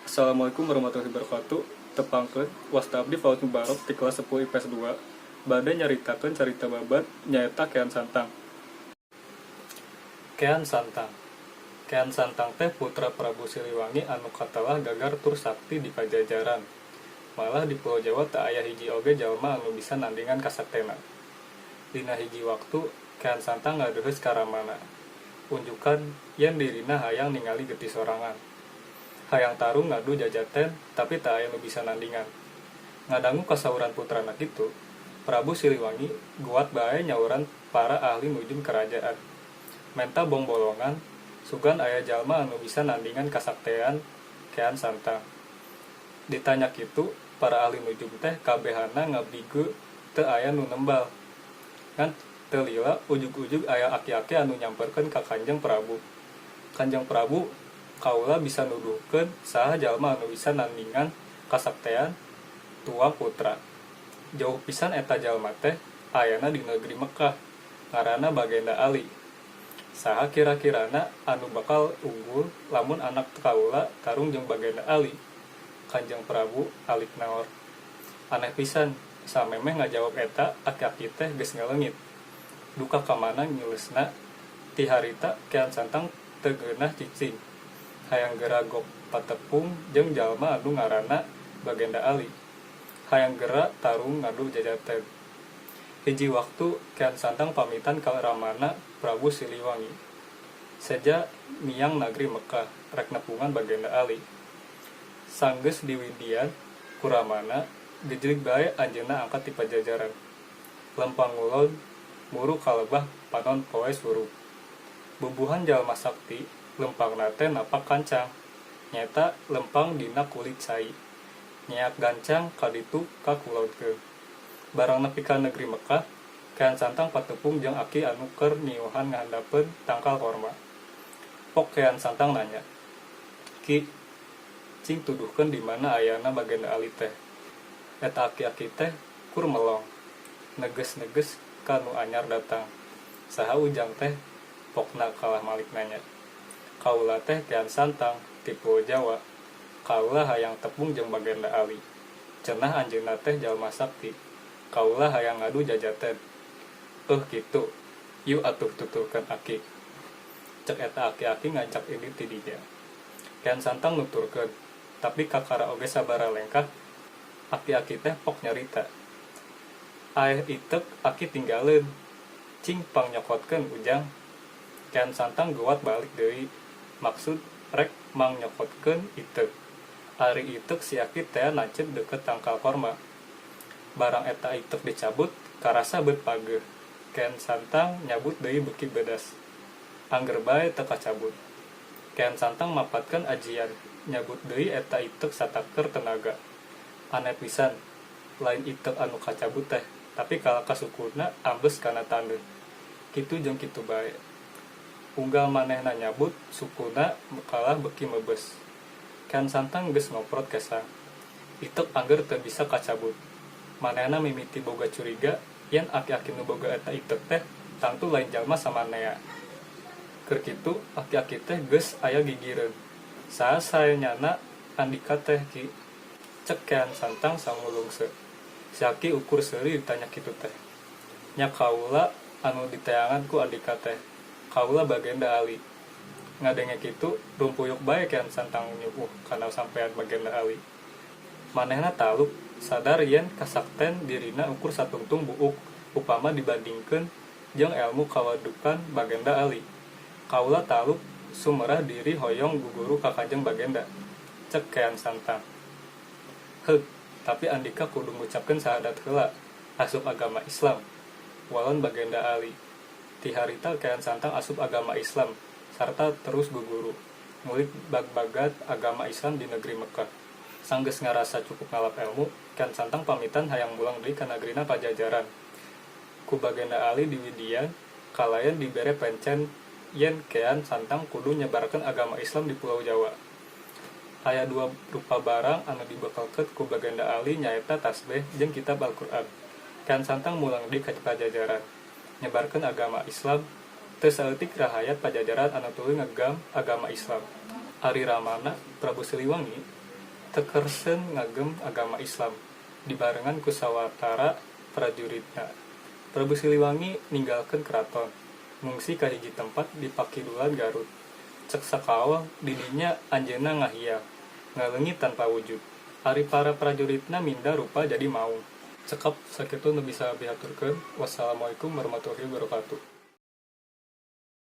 Assalamualaikum warahmatullahi wabarakatuh. Tepangkeun wasta abdi Faud Mubarok di kelas 10 IPS 2. Bade nyaritakeun carita babat nyaeta Kean Santang. Kean Santang. Kean Santang teh putra Prabu Siliwangi anu katelah gagar tur sakti di Pajajaran. Malah di Pulau Jawa teu aya hiji oge jalma anu bisa nandingan kasaktena. Dina hiji waktu Kean Santang ngadeuheus ka Ramana. Unjukan yen dirina hayang ningali getih sorangan. Hayang tarung ngadu jajaten tapi tak aya nu bisa nandingan. Ngadangu kasauran putrana kitu, Prabu Siliwangi guat bae nyauran para ahli nujum kerajaan. Menta bong bolongan, sugan aya jalma anu bisa nandingan kasaktean Kean Santang. Ditanya kitu, para ahli nujum teh kabehana ngabigu teu aya nu nembal. Ngan teu lila ujug-ujug aya aki-aki anu nyamperkeun ka Kanjeng Prabu. Kanjeng Prabu kaula bisa nuduhkeun saha jalma anu bisa nandingan kasaktean tua putra. Jauh pisan eta jalma teh ayana di negeri Mekah, ngaranna Bagenda Ali. Saha kira-kirana anu bakal unggul lamun anak kaula tarung jeung Bagenda Ali? Kanjeng Prabu alik naor. Aneh pisan, samemeh ngajawab eta aki-aki teh geus ngaleungit. Duka ka mana nyulusna ti harita Kean Santang teu geunah cicing. Hayang geura gok patepung jeung jalma anu ngaranna Bagenda Ali. Hayang geura tarung ngadu jajaten. Hiji waktu Kean Santang pamitan ka Ramana Prabu Siliwangi. Saja miang nagri Mekah rek nepungan Bagenda Ali. Sanggeus diwidian ku Ramana gejlik bae anjeunna angkat ti Pajajaran. Lempang ngulon muru kalebah panon poe suruh. Bubuhan jalma sakti lempang nate napak kancang. Nyata lempang dina kulit cai. Nyeak gancang kaditu ka kuloutkeun. Barang nepi ka negeri Mekah, Kean Santang patepung jeung aki anu keur niuhan ngahandapeun tangkal korma. Pok Kean Santang nanya, "Ki, cing tuduhkeun di mana ayana Bagenda Ali teh?" Eta aki-aki teh kur melong. Neges-neges ka nu anyar datang. Saha ujang teh? Pokna kalah malik nanya. "Kaula teh Kean Santang ti Pulau Jawa. Kaula hayang tepung jeung Bagenda Ali. Cenah anjeunna teh jalma sakti. Kaula hayang ngadu jajaten." Kitu. Yu atuh tuturkeun aki. Cek eta aki-aki ngajak ini ti dinya. Kean Santang nuturkeun, tapi kakara oge sabara lengkah aki-aki teh pok nyarita. Aeh itek aki tinggaleun. Cing pang nyokotkeun ujang. Kean Santang guat balik deui. Maksud rek mang nyokotkeun itek. Ari itek si aki teh nancep deket tangkal korma. Barang eta itek dicabut, karasa beut pageuh. Kean Santang nyabut deui beuki bedas. Angger bae teu kacabut. Kean Santang mapatkeun ajian, nyabut deui eta itek sataker tenaga. Aneh pisan, lain itek anu kacabut teh, tapi kala kasukuna ambeus kana tandeuh. Kitu jeung kitu bae. Unggal manehna nyabut, sukuna kalah beuki meubes. Kean Santang geus ngoprot kesang. Itek angger teu bisa kacabut. Manehna mimiti boga curiga yen aki-aki nu boga eta itek teh tangtu lain jalma samanea. Keur kitu aki-aki teh geus aya gigireun. Saha saenyana Andika teh Ki? Cek Kean Santang samulungse. Si aki ukur seuri ditanya kitu teh. Nya kaula anu diteangan ku Andika teh. Kaula Bagenda Ali. Ngadenge kitu rumpuyuk bae Kean Santang nyuuh kana sampean Bagenda Ali. Manehna taluk sadar yen kasakten dirina ukur satungtung buuk upama dibandingkeun jeung elmu kawadukan Bagenda Ali. Kaula taluk sumerah diri hoyong guguru ka Kanjeng Bagenda. Cek Kean Santang. Tapi Andika kudu ngucapkeun syahadat heula asup agama Islam. Walon Bagenda Ali. Ti harita Kean Santang asup agama Islam sarta terus guguru. Ngulik bag-bagat agama Islam di negeri Mekah. Sanggeus ngarasa cukup ngalap ilmu, Kean Santang pamitan hayang mulang deui ka nagrina Pajajaran. Ku Bagenda Ali diwidian kalayan dibere pencen yen Kean Santang kudu nyebarkeun agama Islam di Pulau Jawa. Aya dua rupa barang anu dibekelkeun ku Bagenda Ali nyaeta tasbih jeung kitab Al-Qur'an. Kean Santang mulang deui ka Pajajaran, nyebarkeun agama Islam. Teu saeutik rahayat Pajajaran anu tuluy ngegam agama Islam. Ari Ramana Prabu Siliwangi tekersen ngagem agama Islam dibarengan ku sawatara prajuritna. Prabu Siliwangi ninggalkeun keraton ngungsi ka hiji tempat di Pakidulan Garut. Cek sakawang didinya anjeunna ngahiya ngaleungit tanpa wujud. Ari para prajuritna minda rupa jadi maung. Cekap sakitu nu bisa bihaturkeun. Wassalamualaikum warahmatullahi wabarakatuh.